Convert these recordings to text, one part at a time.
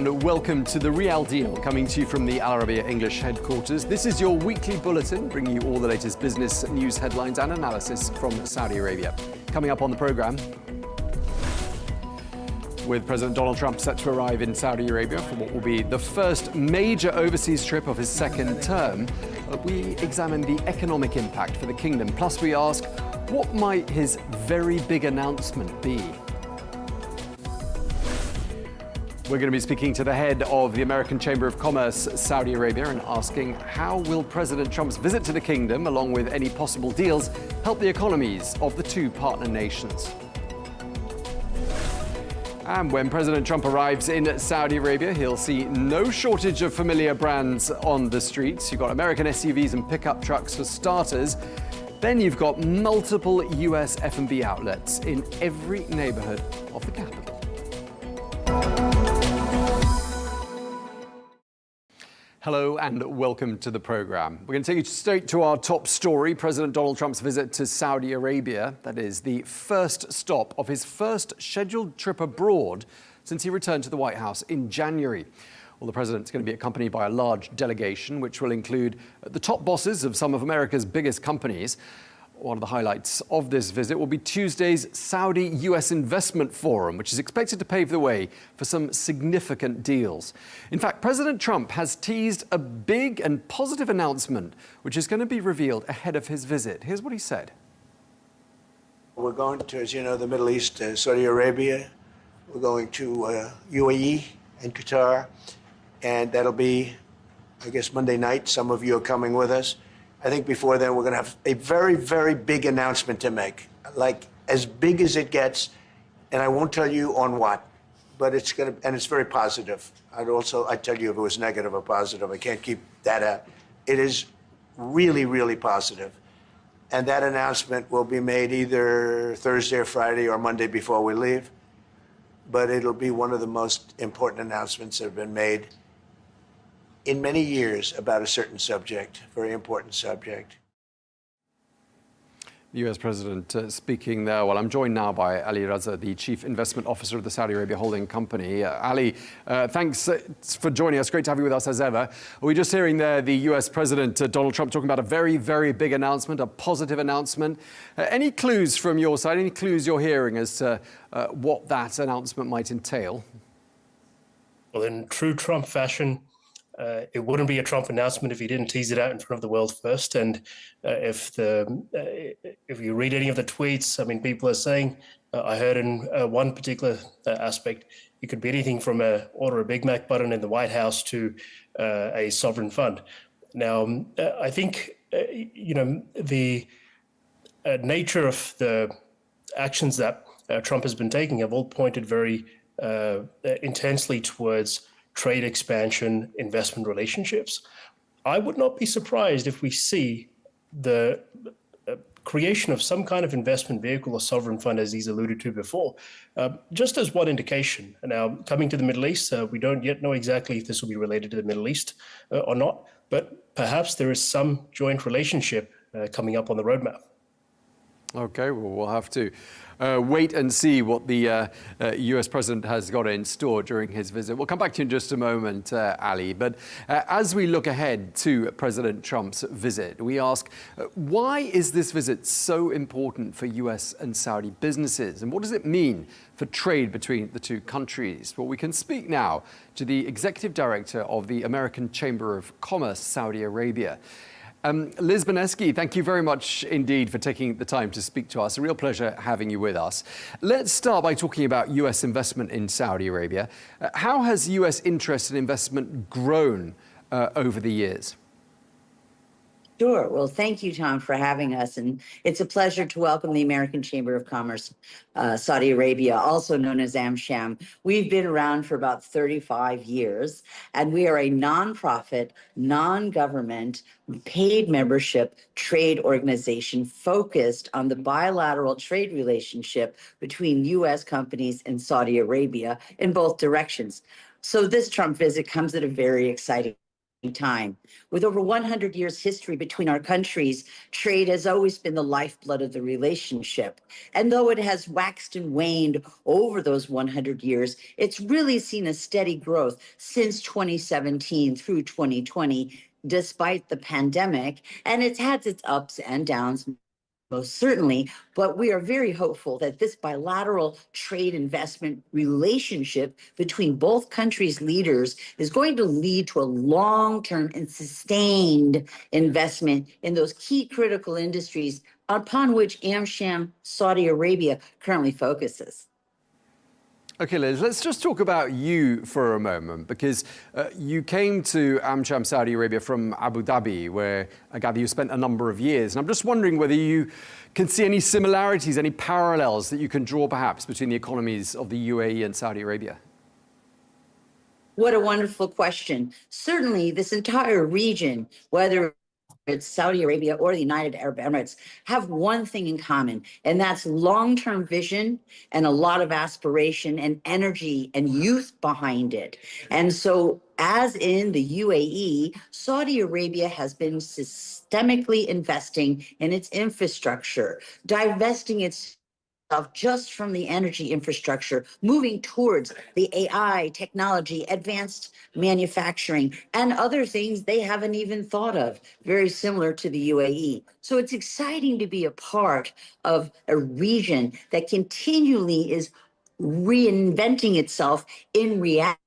and welcome to the Riyal Deal, coming to you from the Arabiya English headquarters. This is your weekly bulletin, bringing you all the latest business news headlines and analysis from Saudi Arabia. Coming up on the programme, with President Donald Trump set to arrive in Saudi Arabia for what will be the first major overseas trip of his second term, we examine the economic impact for the kingdom. Plus, we ask, what might his very big announcement be? We're going to be speaking to the head of the American Chamber of Commerce, Saudi Arabia, and asking how will President Trump's visit to the kingdom, along with any possible deals, help the economies of the two partner nations. And when President Trump arrives in Saudi Arabia, he'll see no shortage of familiar brands on the streets. You've got American SUVs and pickup trucks for starters. Then you've got multiple US F&B outlets in every neighborhood of the capital. Hello and welcome to the programme. We're going to take you straight to our top story, President Donald Trump's visit to Saudi Arabia. That is the first stop of his first scheduled trip abroad since he returned to the White House in January. Well, the president's going to be accompanied by a large delegation, which will include the top bosses of some of America's biggest companies. One of the highlights of this visit will be Tuesday's Saudi-US Investment Forum, which is expected to pave the way for some significant deals. In fact, President Trump has teased a big and positive announcement, which is going to be revealed ahead of his visit. Here's what he said. We're going to, as you know, the Middle East, Saudi Arabia. We're going to UAE and Qatar, and that'll be, I guess, Monday night. Some of you are coming with us. I think before then, we're going to have a very, very big announcement to make, like as big as it gets. And I won't tell you on what, but it's going to, and it's very positive. I'd tell you if it was negative or positive. I can't keep that out. It is really, really positive. And that announcement will be made either Thursday or Friday or Monday before we leave. But it'll be one of the most important announcements that have been made in many years about a certain subject, very important subject. The US President speaking there. Well, I'm joined now by Ali Raza, the Chief Investment Officer of the Saudi Arabia Holding Company. Ali, thanks for joining us. Great to have you with us as ever. We're just hearing there the US President Donald Trump talking about a very, very big announcement, a positive announcement. Any clues from your side, any clues you're hearing as to what that announcement might entail? Well, in true Trump fashion, it wouldn't be a Trump announcement if he didn't tease it out in front of the world first. And if you read any of the tweets, I mean, people are saying, I heard in one particular aspect, it could be anything from order a Big Mac button in the White House to a sovereign fund. Now, I think, the nature of the actions that Trump has been taking have all pointed very intensely towards trade expansion, investment relationships. I would not be surprised if we see the creation of some kind of investment vehicle or sovereign fund, as he's alluded to before, just as one indication. Now, coming to the Middle East, we don't yet know exactly if this will be related to the Middle East or not, but perhaps there is some joint relationship coming up on the roadmap. Okay, well, we'll have to wait and see what the US President has got in store during his visit. We'll come back to you in just a moment, Ali. But as we look ahead to President Trump's visit, we ask, why is this visit so important for US and Saudi businesses? And what does it mean for trade between the two countries? Well, we can speak now to the Executive Director of the American Chamber of Commerce, Saudi Arabia. Liz Beneski, thank you very much indeed for taking the time to speak to us. A real pleasure having you with us. Let's start by talking about US investment in Saudi Arabia. How has US interest and investment grown over the years? Sure. Well, thank you, Tom, for having us. And it's a pleasure to welcome the American Chamber of Commerce, Saudi Arabia, also known as AmCham. We've been around for about 35 years, and we are a nonprofit, non-government, paid membership trade organization focused on the bilateral trade relationship between U.S. companies and Saudi Arabia in both directions. So this Trump visit comes at a very exciting time. With over 100 years history between our countries, trade has always been the lifeblood of the relationship. And though it has waxed and waned over those 100 years, it's really seen a steady growth since 2017 through 2020, despite the pandemic. And it's had its ups and downs, most certainly, but we are very hopeful that this bilateral trade investment relationship between both countries' leaders is going to lead to a long-term and sustained investment in those key critical industries upon which AmCham Saudi Arabia currently focuses. Okay, Liz, let's just talk about you for a moment, because you came to AmCham Saudi Arabia from Abu Dhabi, where I gather you spent a number of years. And I'm just wondering whether you can see any similarities, any parallels that you can draw perhaps between the economies of the UAE and Saudi Arabia. What a wonderful question. Certainly, this entire region, whether it's Saudi Arabia or the United Arab Emirates, have one thing in common, and that's long-term vision and a lot of aspiration and energy and youth behind it. And so, as in the UAE, Saudi Arabia has been systemically investing in its infrastructure, divesting its just from the energy infrastructure, moving towards the AI technology, advanced manufacturing, and other things they haven't even thought of, very similar to the UAE. So it's exciting to be a part of a region that continually is reinventing itself in reaction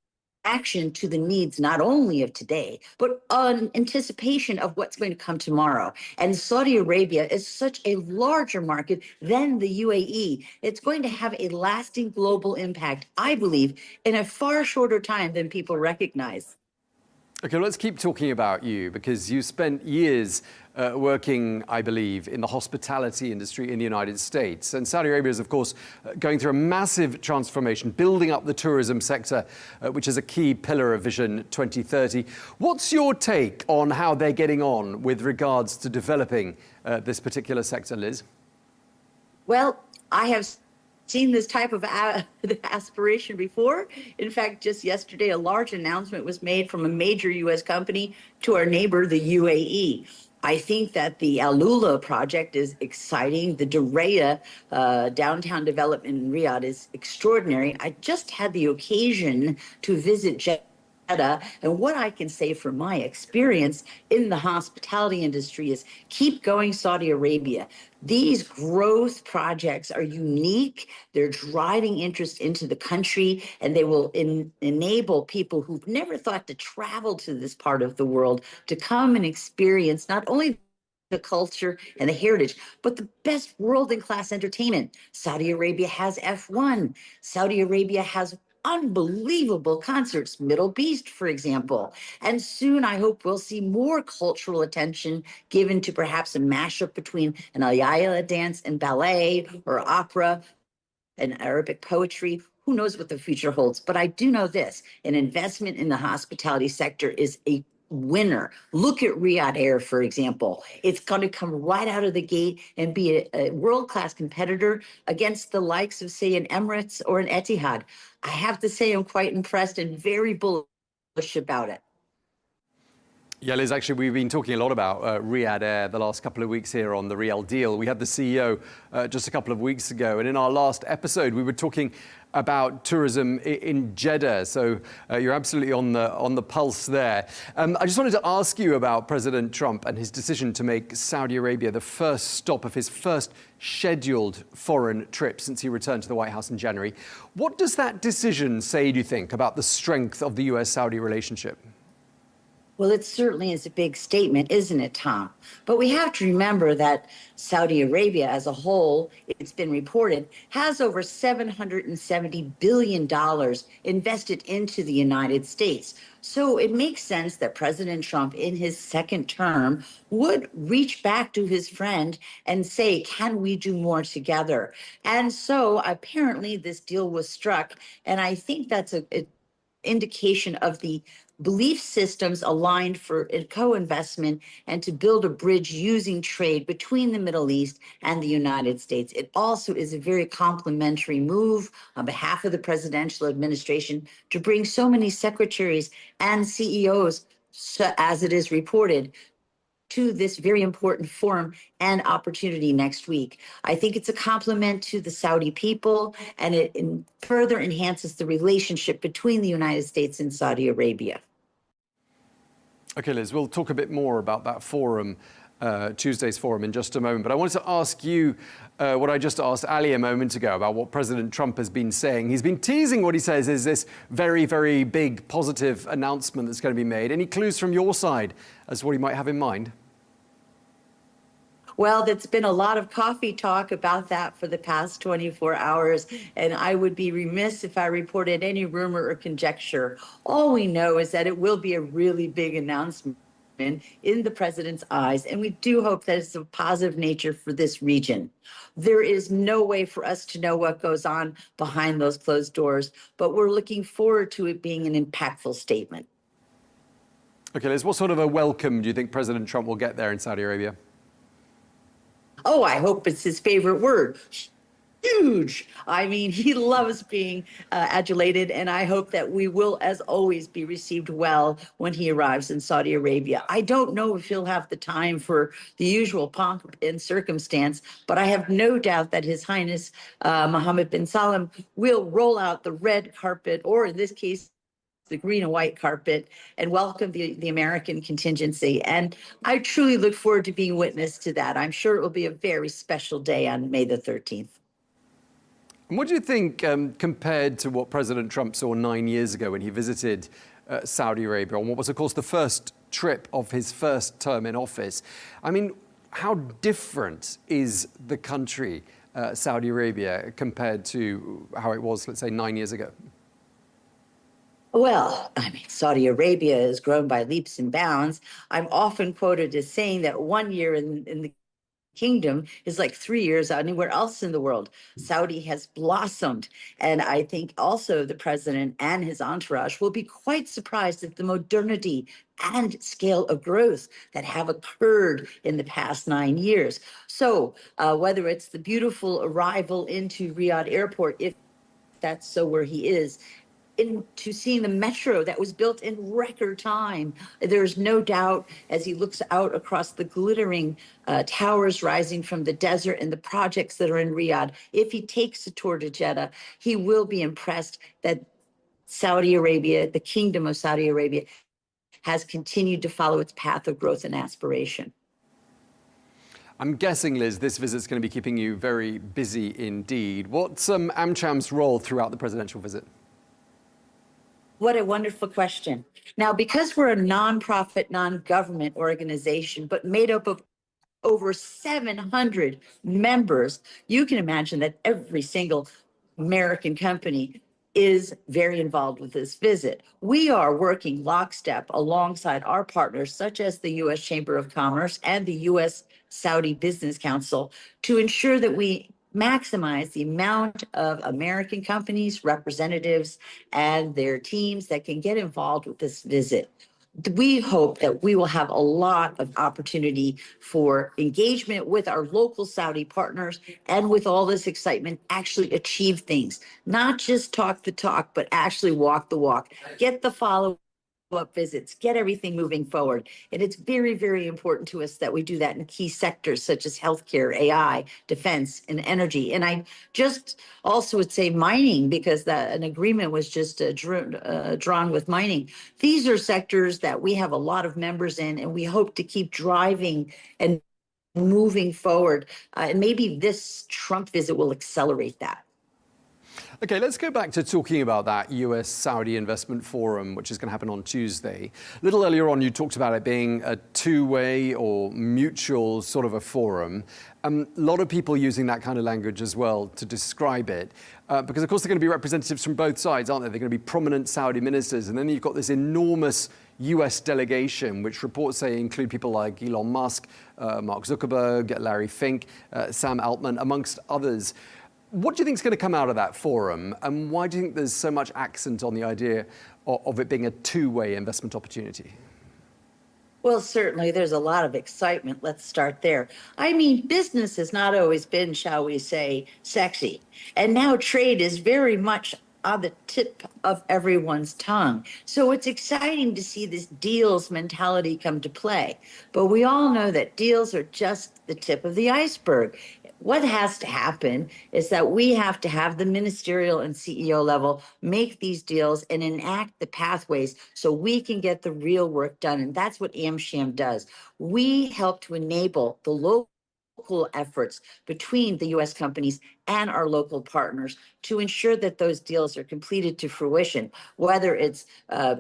to the needs not only of today, but on anticipation of what's going to come tomorrow. And Saudi Arabia is such a larger market than the UAE. It's going to have a lasting global impact, I believe, in a far shorter time than people recognize. Okay, let's keep talking about you, because you spent years working, I believe, in the hospitality industry in the United States. And Saudi Arabia is, of course, going through a massive transformation, building up the tourism sector, which is a key pillar of Vision 2030. What's your take on how they're getting on with regards to developing this particular sector, Liz? Well, I have seen this type of aspiration before. In fact, just yesterday, a large announcement was made from a major U.S. company to our neighbor, the UAE. I think that the Alula project is exciting. The Diriyah downtown development in Riyadh is extraordinary. I just had the occasion to visit Jeddah, and what I can say from my experience in the hospitality industry is keep going, Saudi Arabia. These growth projects are unique. They're driving interest into the country, and they will enable people who've never thought to travel to this part of the world to come and experience not only the culture and the heritage, but the best world-class entertainment. Saudi Arabia has F1. Saudi Arabia has unbelievable concerts, Middle Beast, for example. And soon I hope we'll see more cultural attention given to perhaps a mashup between an Ayala dance and ballet, or opera and Arabic poetry. Who knows what the future holds? But I do know this: an investment in the hospitality sector is a winner. Look at Riyadh Air, for example. It's going to come right out of the gate and be a world-class competitor against the likes of, say, an Emirates or an Etihad. I have to say I'm quite impressed and very bullish about it. Yeah, Liz, actually, we've been talking a lot about Riyadh Air the last couple of weeks here on the Riyal Deal. We had the CEO just a couple of weeks ago, and in our last episode, we were talking about tourism in Jeddah. So you're absolutely on the pulse there. I just wanted to ask you about President Trump and his decision to make Saudi Arabia the first stop of his first scheduled foreign trip since he returned to the White House in January. What does that decision say, do you think, about the strength of the US-Saudi relationship? Well, it certainly is a big statement, isn't it, Tom? But we have to remember that Saudi Arabia as a whole, it's been reported, has over $770 billion invested into the United States. So it makes sense that President Trump, in his second term, would reach back to his friend and say, can we do more together? And so apparently this deal was struck, and I think that's an indication of the belief systems aligned for co-investment and to build a bridge using trade between the Middle East and the United States. It also is a very complimentary move on behalf of the presidential administration to bring so many secretaries and CEOs so, as it is reported, to this very important forum and opportunity next week. I think it's a compliment to the Saudi people, and it further enhances the relationship between the United States and Saudi Arabia. Okay, Liz, we'll talk a bit more about that forum, Tuesday's forum, in just a moment. But I wanted to ask you what I just asked Ali a moment ago about what President Trump has been saying. He's been teasing what he says is this very, very big positive announcement that's going to be made. Any clues from your side as to what he might have in mind? Well, there's been a lot of coffee talk about that for the past 24 hours, and I would be remiss if I reported any rumor or conjecture. All we know is that it will be a really big announcement in the president's eyes, and we do hope that it's of positive nature for this region. There is no way for us to know what goes on behind those closed doors, but we're looking forward to it being an impactful statement. Okay, Liz, what sort of a welcome do you think President Trump will get there in Saudi Arabia? Oh, I hope it's his favorite word. Huge. I mean, he loves being adulated, and I hope that we will, as always, be received well when he arrives in Saudi Arabia. I don't know if he'll have the time for the usual pomp and circumstance, but I have no doubt that His Highness Mohammed bin Salman will roll out the red carpet, or in this case, the green and white carpet, and welcome the American contingency. And I truly look forward to being witness to that. I'm sure it will be a very special day on May the 13th. And what do you think, compared to what President Trump saw 9 years ago when he visited Saudi Arabia on what was, of course, the first trip of his first term in office? I mean, how different is the country, Saudi Arabia, compared to how it was, let's say, 9 years ago? Well, I mean, Saudi Arabia has grown by leaps and bounds. I'm often quoted as saying that 1 year in the kingdom is like 3 years anywhere else in the world. Saudi has blossomed. And I think also the president and his entourage will be quite surprised at the modernity and scale of growth that have occurred in the past 9 years. So whether it's the beautiful arrival into Riyadh airport, if that's so where he is, into seeing the metro that was built in record time. There's no doubt as he looks out across the glittering towers rising from the desert and the projects that are in Riyadh, if he takes a tour to Jeddah, he will be impressed that Saudi Arabia, the Kingdom of Saudi Arabia, has continued to follow its path of growth and aspiration. I'm guessing, Liz, this visit's going to be keeping you very busy indeed. What's AmCham's role throughout the presidential visit? What a wonderful question. Now, because we're a nonprofit, non-government organization, but made up of over 700 members, you can imagine that every single American company is very involved with this visit. We are working lockstep alongside our partners, such as the U.S. Chamber of Commerce and the U.S. Saudi Business Council, to ensure that we maximize the amount of American companies, representatives, and their teams that can get involved with this visit. We hope that we will have a lot of opportunity for engagement with our local Saudi partners, and with all this excitement, actually achieve things. Not just talk the talk, but actually walk the walk. Get the follow-up visits, get everything moving forward. And it's very, very important to us that we do that in key sectors such as healthcare, AI, defense, and energy. And I just also would say mining, because an agreement was just drawn with mining. These are sectors that we have a lot of members in, and we hope to keep driving and moving forward. And maybe this Trump visit will accelerate that. Okay, let's go back to talking about that US-Saudi investment forum, which is going to happen on Tuesday. A little earlier on, you talked about it being a two-way or mutual sort of a forum. A lot of people using that kind of language as well to describe it, because of course they're going to be representatives from both sides, aren't they? They're going to be prominent Saudi ministers, and then you've got this enormous US delegation, which reports say include people like Elon Musk, Mark Zuckerberg, Larry Fink, Sam Altman, amongst others. What do you think is going to come out of that forum, and why do you think there's so much accent on the idea of it being a two-way investment opportunity? Well, certainly there's a lot of excitement. Let's start there. I mean, business has not always been, shall we say, sexy. And now trade is very much on the tip of everyone's tongue. So it's exciting to see this deals mentality come to play. But we all know that deals are just the tip of the iceberg. What has to happen is that we have to have the ministerial and CEO level make these deals and enact the pathways so we can get the real work done. And that's what AmCham does. We help to enable the local efforts between the U.S. companies and our local partners to ensure that those deals are completed to fruition, whether it's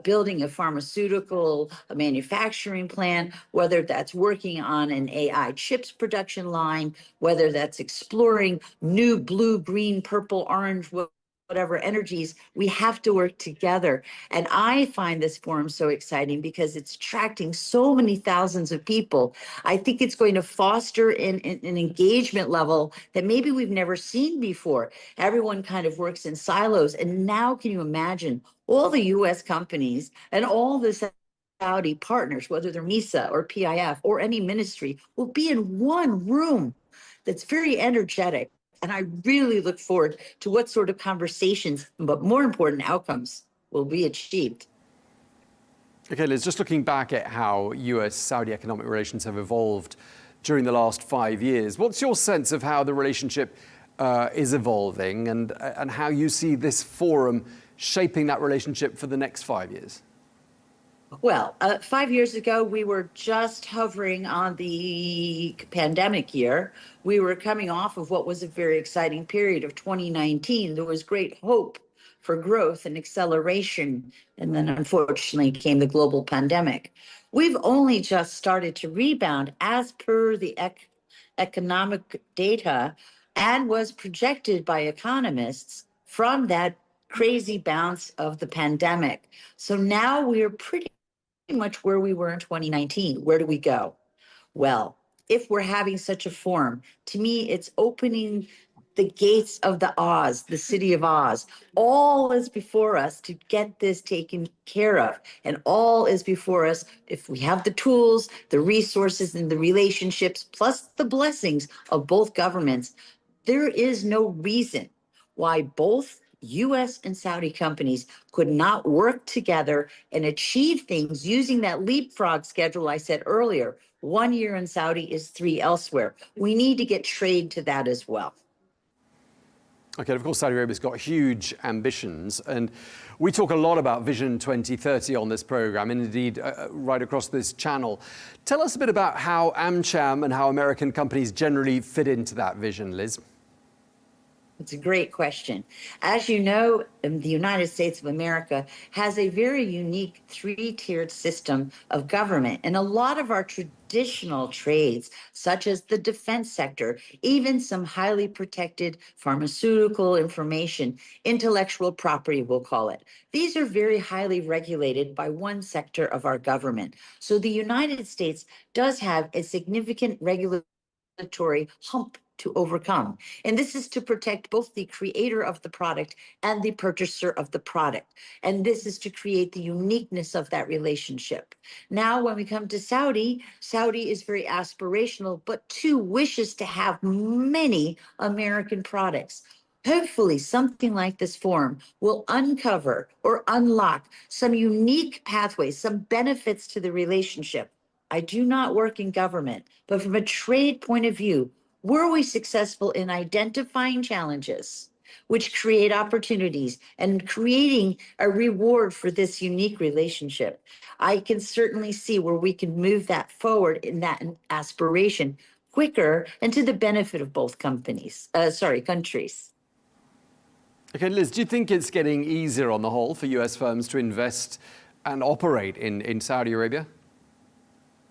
building a pharmaceutical a manufacturing plant, whether that's working on an AI chips production line, whether that's exploring new blue, green, purple, orange, whatever energies, we have to work together. And I find this forum so exciting because it's attracting so many thousands of people. I think it's going to foster an engagement level that maybe we've never seen before. Everyone kind of works in silos. And now can you imagine all the US companies and all the Saudi partners, whether they're MISA or PIF or any ministry, will be in one room that's very energetic. And I really look forward to what sort of conversations, but more important, outcomes will be achieved. Okay, Liz, just looking back at how US-Saudi economic relations have evolved during the last 5 years, what's your sense of how the relationship is evolving and how you see this forum shaping that relationship for the next 5 years? Well, 5 years ago, we were just hovering on the pandemic year. We were coming off of what was a very exciting period of 2019. There was great hope for growth and acceleration. And then unfortunately came the global pandemic. We've only just started to rebound as per the economic data and was projected by economists from that crazy bounce of the pandemic. So now we are pretty much where we were in 2019. Where do we go? Well, if we're having such a forum, to me, it's opening the gates of the Oz, the city of Oz. All is before us to get this taken care of. And all is before us if we have the tools, the resources, and the relationships, plus the blessings of both governments. There is no reason why both US and Saudi companies could not work together and achieve things using that leapfrog schedule I said earlier. 1 year in Saudi is 3 elsewhere. We need to get trade to that as well. Okay, of course, Saudi Arabia's got huge ambitions, and we talk a lot about Vision 2030 on this program, and indeed right across this channel. Tell us a bit about how AmCham and how American companies generally fit into that vision, Liz. It's a great question. As you know, the United States of America has a very unique 3-tiered system of government. And a lot of our traditional trades, such as the defense sector, even some highly protected pharmaceutical information, intellectual property, we'll call it. These are very highly regulated by one sector of our government. So the United States does have a significant regulatory hump to overcome. And this is to protect both the creator of the product and the purchaser of the product. And this is to create the uniqueness of that relationship. Now, when we come to Saudi, Saudi is very aspirational, but too wishes to have many American products. Hopefully, something like this forum will uncover or unlock some unique pathways, some benefits to the relationship. I do not work in government, but from a trade point of view, were we successful in identifying challenges which create opportunities and creating a reward for this unique relationship? I can certainly see where we can move that forward in that aspiration quicker and to the benefit of both countries. Okay, Liz, do you think it's getting easier on the whole for US firms to invest and operate in Saudi Arabia?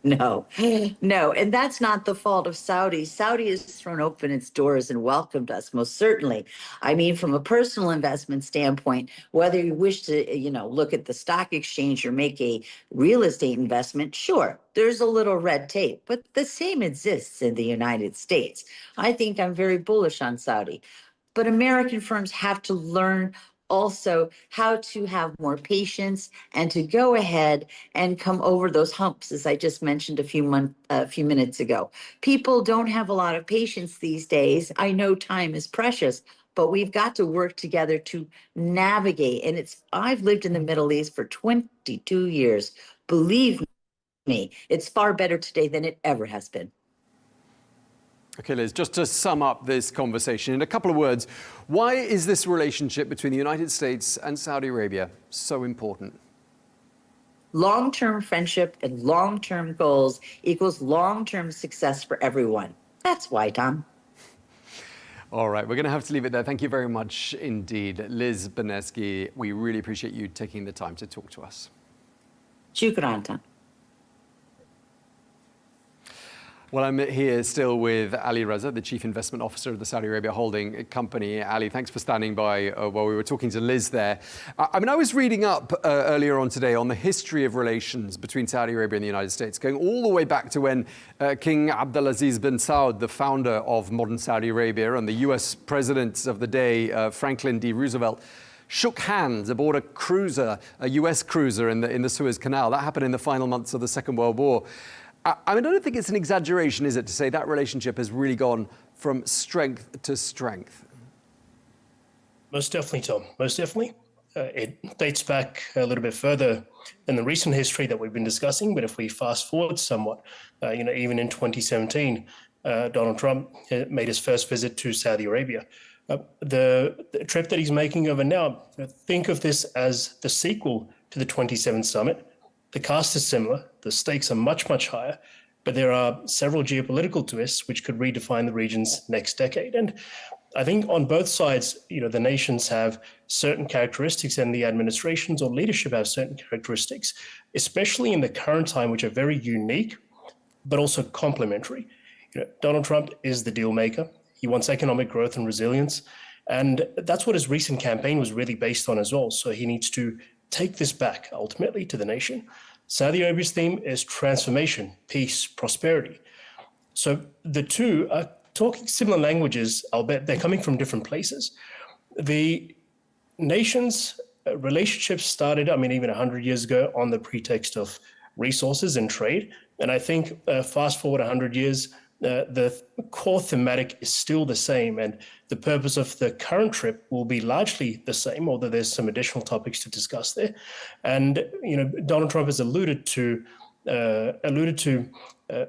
No. And that's not the fault of Saudi. Saudi has thrown open its doors and welcomed us, most certainly. I mean, from a personal investment standpoint, whether you wish to, look at the stock exchange or make a real estate investment, sure, there's a little red tape, but the same exists in the United States. I think I'm very bullish on Saudi. But American firms have to learn also how to have more patience and to go ahead and come over those humps, as I just mentioned a few minutes ago. People don't have a lot of patience these days. I know time is precious, but we've got to work together to navigate. And I've lived in the Middle East for 22 years. Believe me, it's far better today than it ever has been. Okay, Liz, just to sum up this conversation in a couple of words, why is this relationship between the United States and Saudi Arabia so important? Long-term friendship and long-term goals equals long-term success for everyone. That's why, Tom. All right, we're going to have to leave it there. Thank you very much indeed. Liz Beneski, we really appreciate you taking the time to talk to us. Shukran, Tom. Well, I'm here still with Ali Raza, the Chief Investment Officer of the Saudi Arabia Holding Company. Ali, thanks for standing by while we were talking to Liz there. I was reading up earlier on today on the history of relations between Saudi Arabia and the United States, going all the way back to when King Abdulaziz bin Saud, the founder of modern Saudi Arabia, and the US presidents of the day, Franklin D. Roosevelt, shook hands aboard a cruiser, a US cruiser in the Suez Canal. That happened in the final months of the Second World War. I don't think it's an exaggeration, is it, to say that relationship has really gone from strength to strength? Most definitely, Tom. Most definitely. It dates back a little bit further than the recent history that we've been discussing. But if we fast forward somewhat, even in 2017, Donald Trump made his first visit to Saudi Arabia. The trip that he's making over now, think of this as the sequel to the 27th summit. The cast is similar, the stakes are much, much higher, but there are several geopolitical twists which could redefine the region's next decade. And I think on both sides, the nations have certain characteristics and the administrations or leadership have certain characteristics, especially in the current time, which are very unique, but also complementary. Donald Trump is the deal maker. He wants economic growth and resilience. And that's what his recent campaign was really based on as well. So he needs to take this back ultimately to the nation. Saudi Arabia's theme is transformation, peace, prosperity. So the two are talking similar languages, albeit they're coming from different places. The nations' relationships started, even 100 years ago on the pretext of resources and trade. And I think fast forward 100 years, the core thematic is still the same, and the purpose of the current trip will be largely the same, although there's some additional topics to discuss there. And Donald Trump has alluded to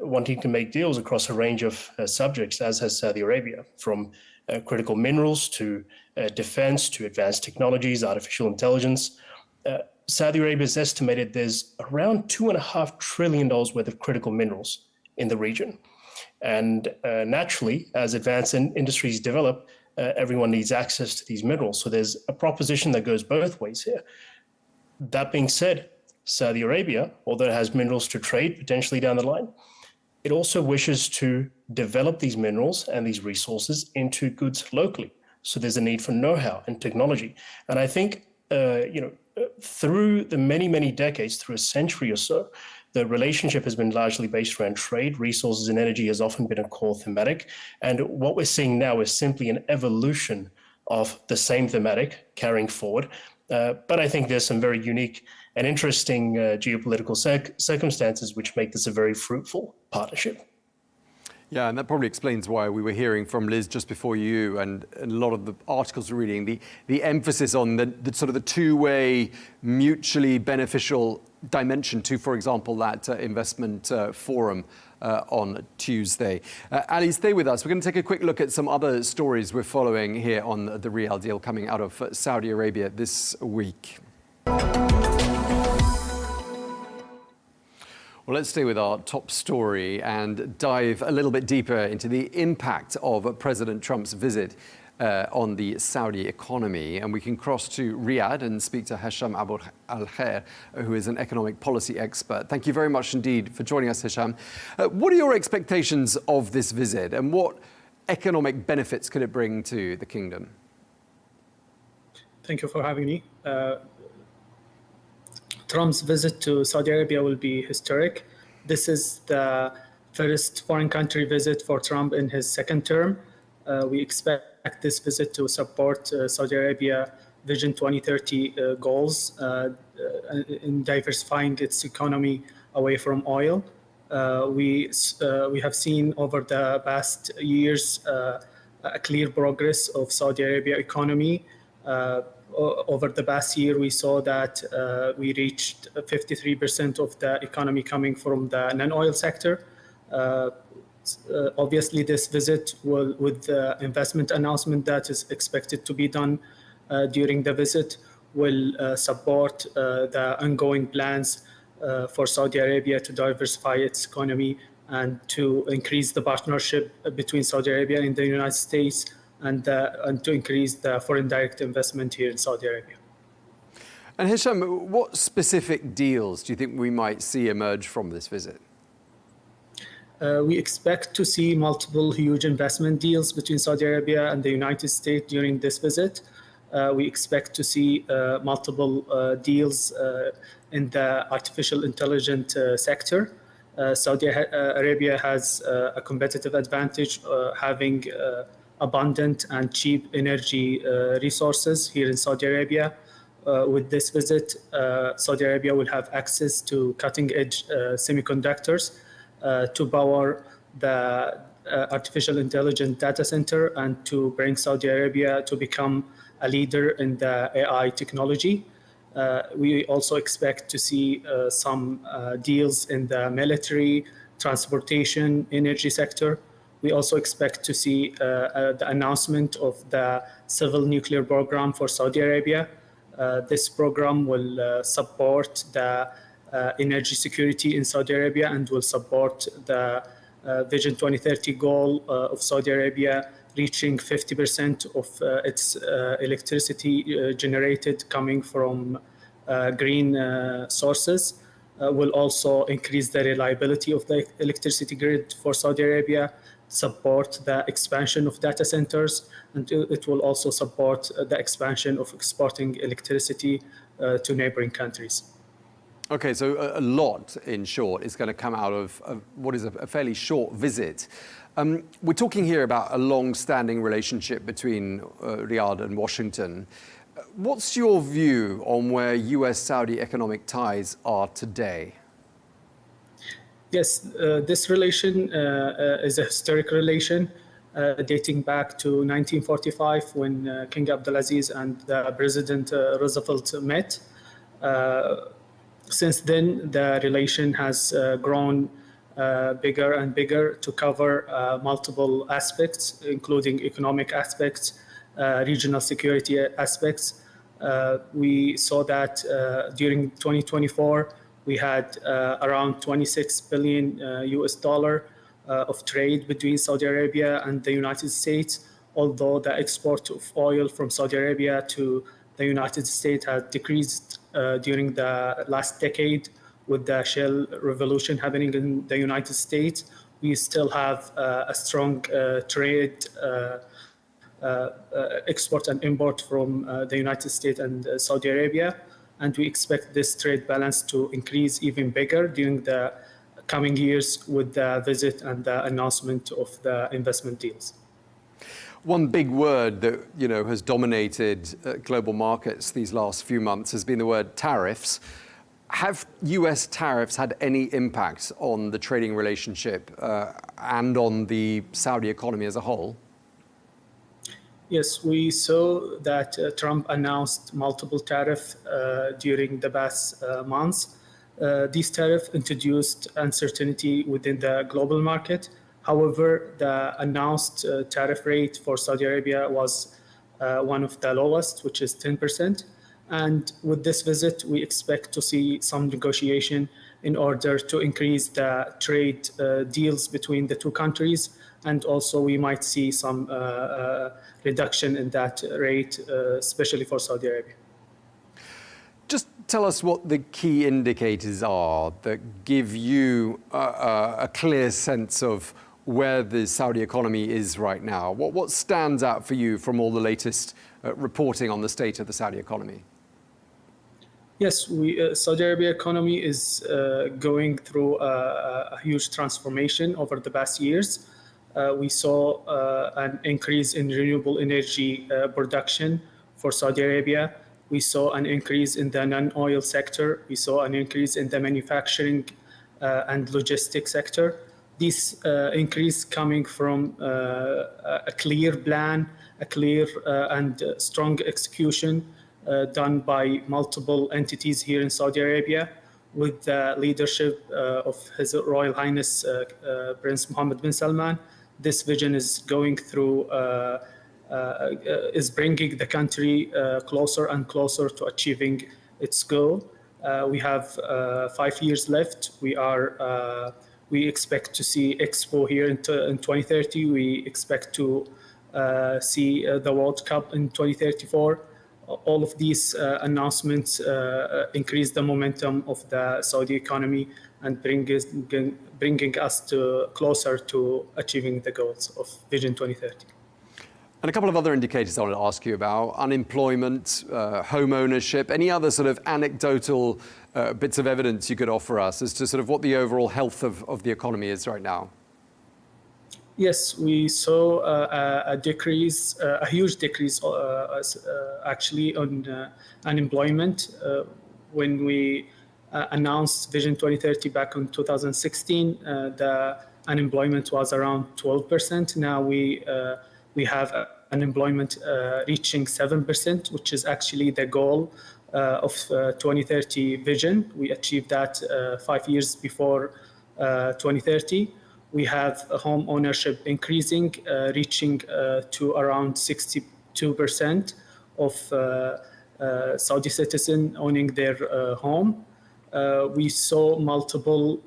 wanting to make deals across a range of subjects, as has Saudi Arabia, from critical minerals to defense to advanced technologies, artificial intelligence. Saudi Arabia has estimated there's around $2.5 trillion worth of critical minerals in the region. And naturally, as advanced industries develop, everyone needs access to these minerals. So there's a proposition that goes both ways here. That being said, Saudi Arabia, although it has minerals to trade potentially down the line, it also wishes to develop these minerals and these resources into goods locally. So there's a need for know-how and technology. And I think, through the many, many decades, through a century or so, the relationship has been largely based around trade. Resources and energy has often been a core thematic. And what we're seeing now is simply an evolution of the same thematic carrying forward. But I think there's some very unique and interesting geopolitical circumstances which make this a very fruitful partnership. Yeah, and that probably explains why we were hearing from Liz just before you, and a lot of the articles we're reading, the emphasis on the sort of the two-way, mutually beneficial dimension to, for example, that investment forum on Tuesday. Ali, stay with us. We're going to take a quick look at some other stories we're following here on the Riyal Deal coming out of Saudi Arabia this week. Well, let's stay with our top story and dive a little bit deeper into the impact of President Trump's visit on the Saudi economy. And we can cross to Riyadh and speak to Hesham Abualkhair, who is an economic policy expert. Thank you very much indeed for joining us, Hesham. What are your expectations of this visit, and what economic benefits could it bring to the kingdom? Thank you for having me. Trump's visit to Saudi Arabia will be historic. This is the first foreign country visit for Trump in his second term. We expect this visit to support Saudi Arabia Vision 2030 goals in diversifying its economy away from oil. We have seen over the past years a clear progress of Saudi Arabia economy. Over the past year, we saw that we reached 53% of the economy coming from the non-oil sector. Obviously, this visit will, with the investment announcement that is expected to be done during the visit, will support the ongoing plans for Saudi Arabia to diversify its economy and to increase the partnership between Saudi Arabia and the United States, and to increase the foreign direct investment here in Saudi Arabia. And Hesham, what specific deals do you think we might see emerge from this visit? We expect to see multiple huge investment deals between Saudi Arabia and the United States during this visit. We expect to see multiple deals in the artificial intelligence sector. Saudi Arabia has a competitive advantage having abundant and cheap energy resources here in Saudi Arabia. With this visit, Saudi Arabia will have access to cutting-edge semiconductors to power the artificial intelligence data center and to bring Saudi Arabia to become a leader in the AI technology. We also expect to see some deals in the military, transportation, energy sector. We also expect to see the announcement of the civil nuclear program for Saudi Arabia. This program will support the energy security in Saudi Arabia and will support the Vision 2030 goal of Saudi Arabia reaching 50% of its electricity generated coming from green sources. Will also increase the reliability of the electricity grid for Saudi Arabia, support the expansion of data centers, and it will also support the expansion of exporting electricity to neighboring countries. Okay, so a lot, in short, is going to come out of what is a fairly short visit. We're talking here about a long-standing relationship between Riyadh and Washington. What's your view on where US-Saudi economic ties are today? Yes, this relation is a historic relation dating back to 1945 when King Abdulaziz and President Roosevelt met. Since then, the relation has grown bigger and bigger to cover multiple aspects, including economic aspects, regional security aspects. We saw that during 2024, we had around 26 billion US dollar of trade between Saudi Arabia and the United States, although the export of oil from Saudi Arabia to the United States has decreased during the last decade with the shale revolution happening in the United States. We still have a strong trade export and import from the United States and Saudi Arabia, and we expect this trade balance to increase even bigger during the coming years with the visit and the announcement of the investment deals. One big word that has dominated global markets these last few months has been the word tariffs. Have US tariffs had any impact on the trading relationship and on the Saudi economy as a whole? Yes, we saw that Trump announced multiple tariffs during the past months. These tariffs introduced uncertainty within the global market. However, the announced tariff rate for Saudi Arabia was one of the lowest, which is 10%. And with this visit, we expect to see some negotiation in order to increase the trade deals between the two countries. And also we might see some reduction in that rate, especially for Saudi Arabia. Just tell us what the key indicators are that give you a clear sense of where the Saudi economy is right now. What stands out for you from all the latest reporting on the state of the Saudi economy? Yes, Saudi Arabia economy is going through a huge transformation over the past years. We saw an increase in renewable energy production for Saudi Arabia. We saw an increase in the non-oil sector. We saw an increase in the manufacturing and logistics sector. This increase coming from a clear plan, a clear and strong execution done by multiple entities here in Saudi Arabia, with the leadership of His Royal Highness Prince Mohammed bin Salman. This vision is going through, is bringing the country closer and closer to achieving its goal. We have 5 years left. We expect to see Expo here in 2030. We expect to see the World Cup in 2034. All of these announcements increase the momentum of the Saudi economy and bringing us closer to achieving the goals of Vision 2030. And a couple of other indicators I want to ask you about: unemployment, home ownership, any other sort of anecdotal bits of evidence you could offer us as to sort of what the overall health of the economy is right now? Yes, we saw a decrease, a huge decrease actually on unemployment. When we announced Vision 2030 back in 2016, the unemployment was around 12%. Now we have unemployment reaching 7%, which is actually the goal of 2030 vision. We achieved that 5 years before 2030. We have home ownership increasing, reaching to around 62% of Saudi citizens owning their home. We saw multiple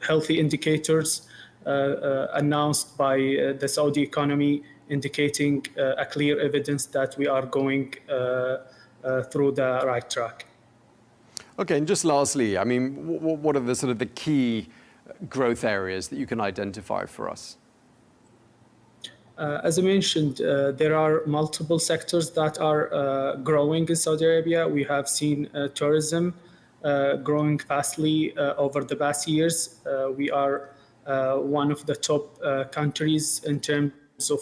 healthy indicators announced by the Saudi economy, indicating a clear evidence that we are going through the right track. Okay, and just lastly, I mean, what are the sort of the key growth areas that you can identify for us? As I mentioned, there are multiple sectors that are growing in Saudi Arabia. We have seen tourism growing fastly over the past years. We are one of the top countries in terms of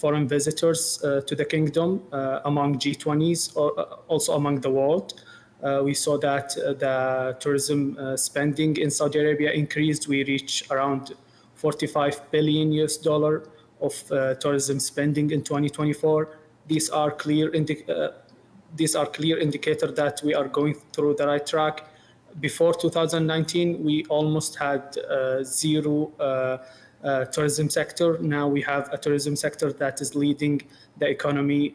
foreign visitors to the kingdom among G20s, or also among the world. We saw that the tourism spending in Saudi Arabia increased. We reached around $45 billion of tourism spending in 2024. These are clear indicators that we are going through the right track. Before 2019, we almost had zero tourism sector. Now we have a tourism sector that is leading the economy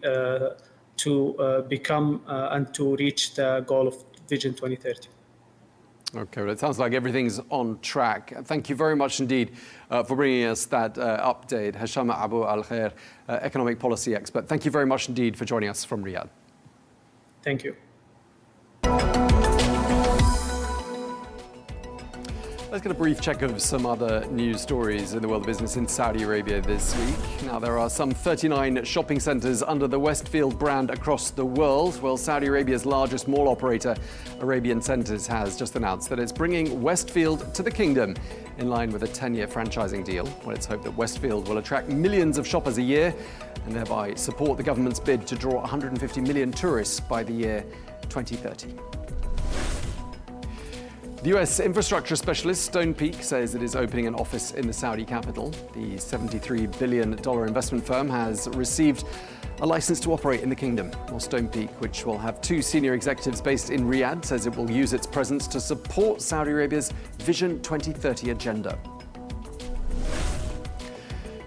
to become and to reach the goal of Vision 2030. Okay, well, it sounds like everything's on track. Thank you very much indeed for bringing us that update. Hesham Abualkhair, economic policy expert. Thank you very much indeed for joining us from Riyadh. Thank you. Let's get a brief check of some other news stories in the world of business in Saudi Arabia this week. Now, there are some 39 shopping centres under the Westfield brand across the world. Well, Saudi Arabia's largest mall operator, Arabian Centres, has just announced that it's bringing Westfield to the kingdom in line with a 10-year franchising deal. Well, it's hoped that Westfield will attract millions of shoppers a year and thereby support the government's bid to draw 150 million tourists by the year 2030. The US infrastructure specialist Stonepeak says it is opening an office in the Saudi capital. The $73 billion investment firm has received a license to operate in the kingdom. Well, Stonepeak, which will have 2 senior executives based in Riyadh, says it will use its presence to support Saudi Arabia's Vision 2030 agenda.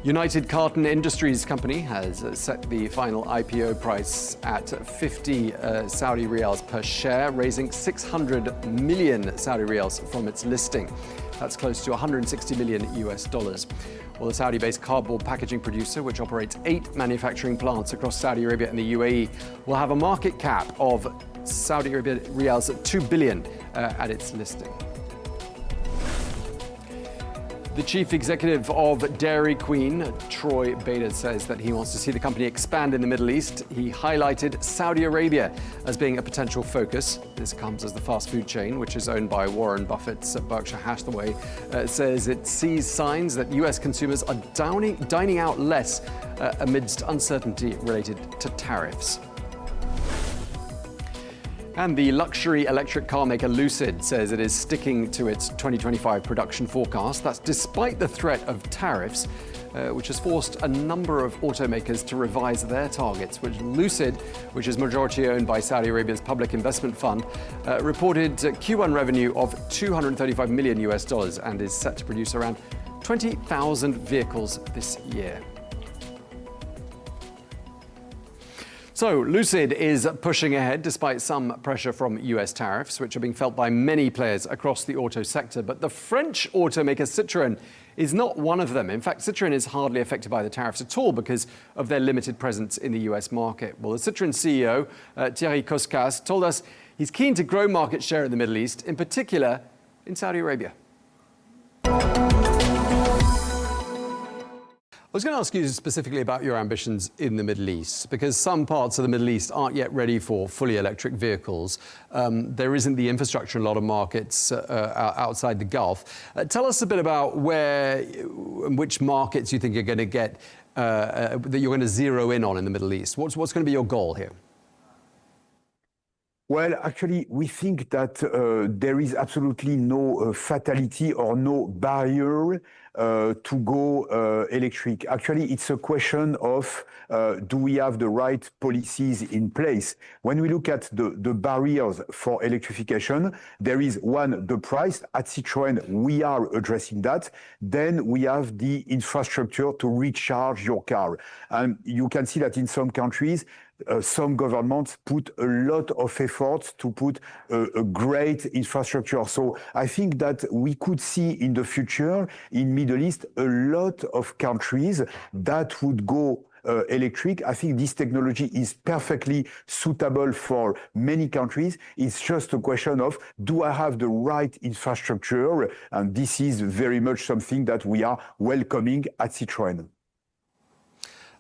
United Carton Industries Company has set the final IPO price at 50 Saudi riyals per share, raising 600 million Saudi riyals from its listing. That's close to $160 million US. Well, the Saudi-based cardboard packaging producer, which operates 8 manufacturing plants across Saudi Arabia and the UAE, will have a market cap of Saudi Arabia riyals at 2 billion at its listing. The chief executive of Dairy Queen, Troy Bader, says that he wants to see the company expand in the Middle East. He highlighted Saudi Arabia as being a potential focus. This comes as the fast food chain, which is owned by Warren Buffett's Berkshire Hathaway, says it sees signs that US consumers are dining out less amidst uncertainty related to tariffs. And the luxury electric car maker Lucid says it is sticking to its 2025 production forecast. That's despite the threat of tariffs, which has forced a number of automakers to revise their targets. Lucid, which is majority owned by Saudi Arabia's public investment fund, reported Q1 revenue of $235 million and is set to produce around 20,000 vehicles this year. So Lucid is pushing ahead despite some pressure from US tariffs, which are being felt by many players across the auto sector. But the French automaker Citroën is not one of them. In fact, Citroën is hardly affected by the tariffs at all because of their limited presence in the US market. Well, the Citroën CEO, Thierry Koskas, told us he's keen to grow market share in the Middle East, in particular in Saudi Arabia. I was going to ask you specifically about your ambitions in the Middle East, because some parts of the Middle East aren't yet ready for fully electric vehicles. There isn't the infrastructure in a lot of markets outside the Gulf. Tell us a bit about which markets you think you're going to get, that you're going to zero in on in the Middle East. What's going to be your goal here? Well, actually, we think that there is absolutely no fatality or no barrier to go electric. Actually, it's a question of do we have the right policies in place? When we look at the barriers for electrification, there is one, the price. At Citroën, we are addressing that. Then we have the infrastructure to recharge your car. And you can see that in some countries, some governments put a lot of effort to put a great infrastructure. So I think that we could see in the future in Middle East a lot of countries that would go electric. I think this technology is perfectly suitable for many countries. It's just a question of, do I have the right infrastructure? And this is very much something that we are welcoming at Citroën.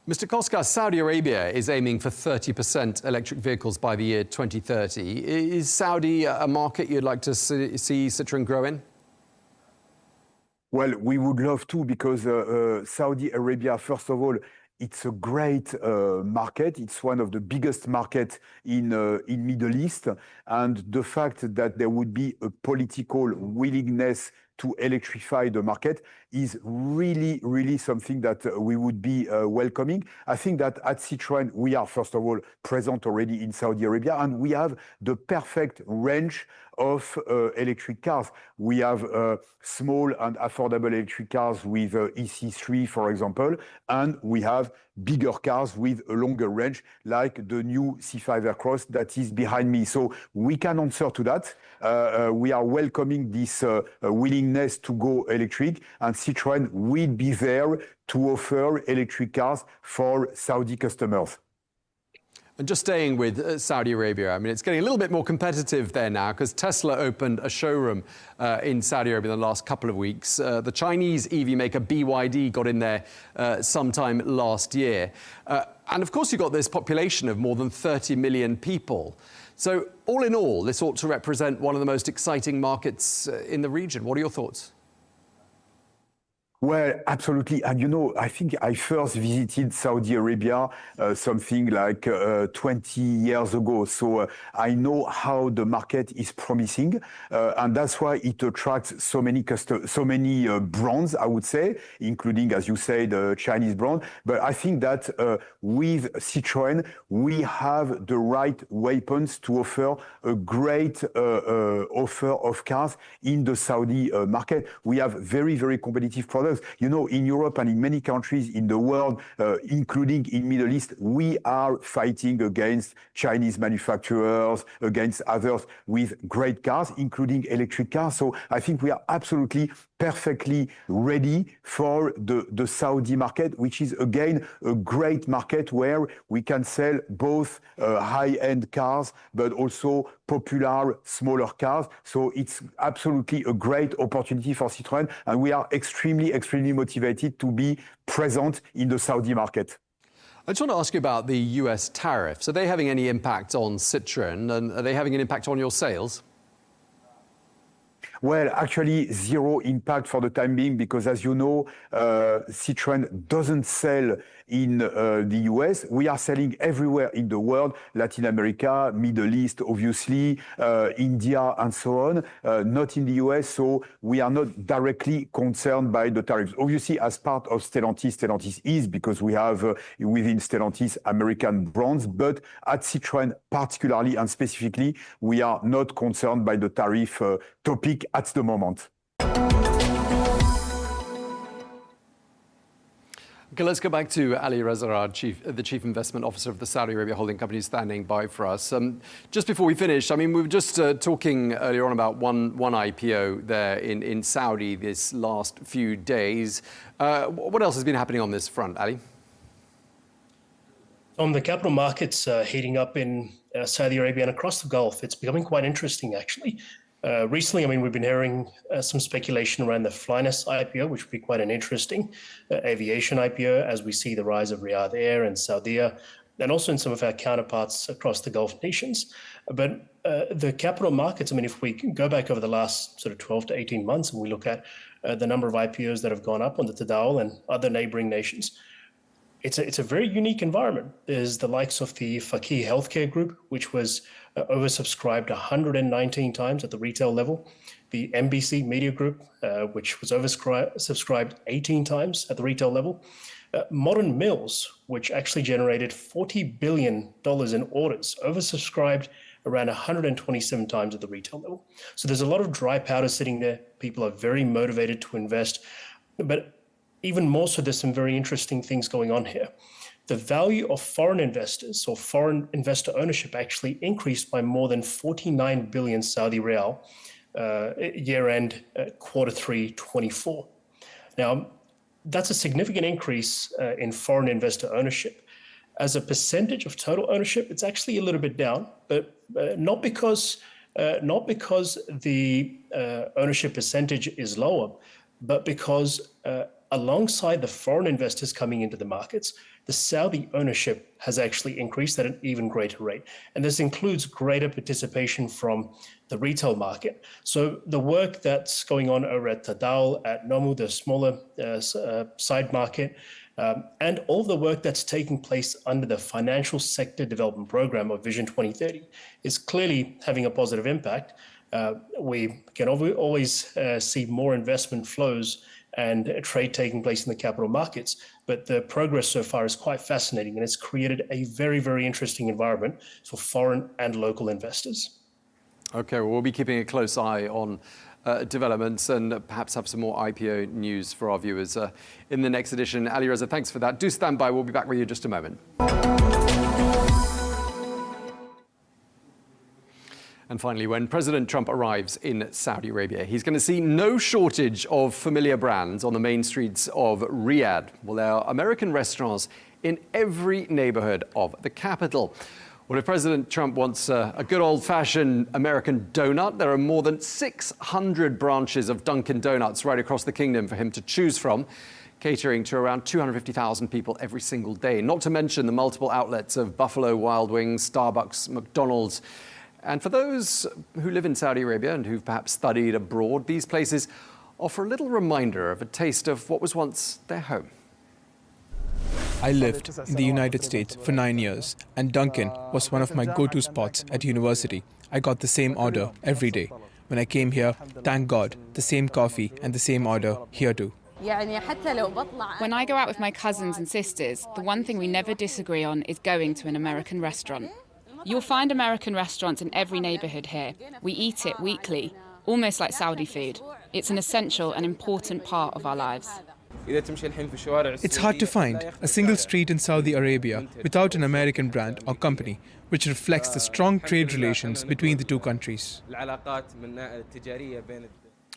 Mr. Koskas, Saudi Arabia is aiming for 30% electric vehicles by the year 2030. Is Saudi a market you'd like to see Citroën grow in? Well, we would love to, because Saudi Arabia, first of all, it's a great market. It's one of the biggest markets in Middle East. And the fact that there would be a political willingness to electrify the market is really, really something that we would be welcoming. I think that at Citroën, we are, first of all, present already in Saudi Arabia, and we have the perfect range of electric cars. We have small and affordable electric cars with EC3, for example, and we have bigger cars with a longer range, like the new C5 Aircross that is behind me. So we can answer to that. We are welcoming this willingness to go electric, and Citroën will be there to offer electric cars for Saudi customers. And just staying with Saudi Arabia, I mean, it's getting a little bit more competitive there now, because Tesla opened a showroom in Saudi Arabia in the last couple of weeks. The Chinese EV maker BYD got in there sometime last year. And of course, you've got this population of more than 30 million people. So all in all, this ought to represent one of the most exciting markets in the region. What are your thoughts? Well, absolutely. And you know, I think I first visited Saudi Arabia something like 20 years ago. So I know how the market is promising. And that's why it attracts so many brands, I would say, including, as you say, the Chinese brand. But I think that with Citroën, we have the right weapons to offer a great offer of cars in the Saudi market. We have very, very competitive products. You know, in Europe and in many countries in the world, including in Middle East, we are fighting against Chinese manufacturers, against others with great cars, including electric cars. So I think we are absolutely perfectly ready for the Saudi market, which is, again, a great market where we can sell both high-end cars, but also popular, smaller cars. So it's absolutely a great opportunity for Citroën, and we are extremely motivated to be present in the Saudi market. I just want to ask you about the US tariffs. Are they having any impact on Citroën, and are they having an impact on your sales? Well, actually, zero impact for the time being because, as you know, Citroën doesn't sell in the US. We are selling everywhere in the world, Latin America, Middle East, obviously, India, and so on, not in the US. So we are not directly concerned by the tariffs. Obviously, as part of Stellantis, Stellantis is because we have within Stellantis American brands, but at Citroën particularly and specifically, we are not concerned by the tariff topic at the moment. Okay, let's go back to Ali Raza, the Chief Investment Officer of the Saudi Arabia holding company, standing by for us. Just before we finish, I mean, we were just talking earlier on about one IPO there in Saudi this last few days. What else has been happening on this front, Ali? On the capital markets heating up in Saudi Arabia and across the Gulf, it's becoming quite interesting, actually. Recently, I mean, we've been hearing some speculation around the Flyness IPO, which would be quite an interesting aviation IPO as we see the rise of Riyadh Air and Saudiya, and also in some of our counterparts across the Gulf nations. But the capital markets, I mean, if we go back over the last sort of 12 to 18 months and we look at the number of IPOs that have gone up on the Tadawul and other neighboring nations, it's a very unique environment. There's the likes of the Fakih Healthcare Group, which was oversubscribed 119 times at the retail level. The MBC Media Group, which was oversubscribed 18 times at the retail level. Modern Mills, which actually generated $40 billion in orders, oversubscribed around 127 times at the retail level. So there's a lot of dry powder sitting there. People are very motivated to invest. But even more so, there's some very interesting things going on here. The value of foreign investors or foreign investor ownership actually increased by more than 49 billion Saudi Riyal year-end Q3 24. Now, that's a significant increase in foreign investor ownership. As a percentage of total ownership, it's actually a little bit down, but not because the ownership percentage is lower, but because alongside the foreign investors coming into the markets, the Saudi ownership has actually increased at an even greater rate. And this includes greater participation from the retail market. So the work that's going on over at Tadawul, at Nomu, the smaller side market, and all the work that's taking place under the Financial Sector Development Program of Vision 2030 is clearly having a positive impact. We can always see more investment flows and trade taking place in the capital markets. But the progress so far is quite fascinating, and it's created a very, very interesting environment for foreign and local investors. Okay, well, we'll be keeping a close eye on developments and perhaps have some more IPO news for our viewers in the next edition. Ali Raza, thanks for that. Do stand by. We'll be back with you in just a moment. And finally, when President Trump arrives in Saudi Arabia, he's going to see no shortage of familiar brands on the main streets of Riyadh. Well, there are American restaurants in every neighborhood of the capital. Well, if President Trump wants a good old-fashioned American donut, there are more than 600 branches of Dunkin' Donuts right across the kingdom for him to choose from, catering to around 250,000 people every single day, not to mention the multiple outlets of Buffalo Wild Wings, Starbucks, McDonald's. And for those who live in Saudi Arabia and who've perhaps studied abroad, these places offer a little reminder of a taste of what was once their home. I lived in the United States for 9 years, and Dunkin' was one of my go-to spots at university. I got the same order every day. When I came here, thank God, the same coffee and the same order here too. When I go out with my cousins and sisters, the one thing we never disagree on is going to an American restaurant. You'll find American restaurants in every neighborhood here. We eat it weekly, almost like Saudi food. It's an essential and important part of our lives. It's hard to find a single street in Saudi Arabia without an American brand or company, which reflects the strong trade relations between the two countries.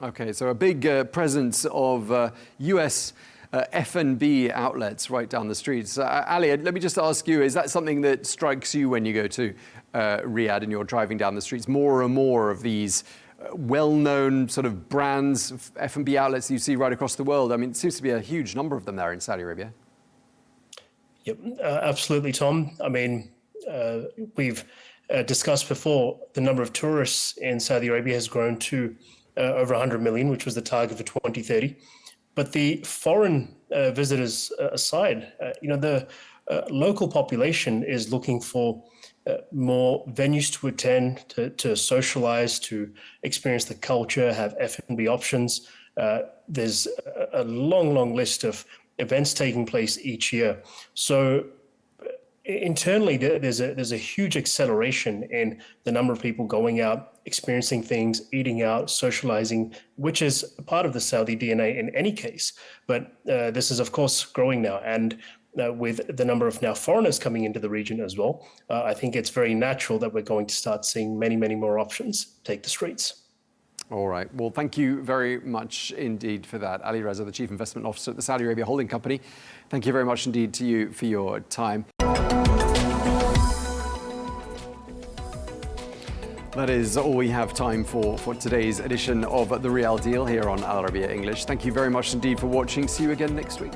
Okay, so a big presence of US F&B outlets right down the streets. Ali, let me just ask you, is that something that strikes you when you go to Riyadh and you're driving down the streets? More and more of these well-known sort of brands, F&B outlets you see right across the world. I mean, it seems to be a huge number of them there in Saudi Arabia. Yep, absolutely, Tom. I mean, we've discussed before the number of tourists in Saudi Arabia has grown to over 100 million, which was the target for 2030. But the foreign visitors aside, the local population is looking for more venues to attend, to socialize, to experience the culture, have F&B options. There's a long list of events taking place each year. So internally, there's a huge acceleration in the number of people going out, experiencing things, eating out, socializing, which is part of the Saudi DNA in any case. But this is, of course, growing now. And with the number of now foreigners coming into the region as well, I think it's very natural that we're going to start seeing many more options take the streets. All right. Well, thank you very much indeed for that. Ali Raza, the Chief Investment Officer at the Saudi Arabia Holding Company. Thank you very much indeed to you for your time. That is all we have time for today's edition of The Riyal Deal here on Arabiya English. Thank you very much indeed for watching. See you again next week.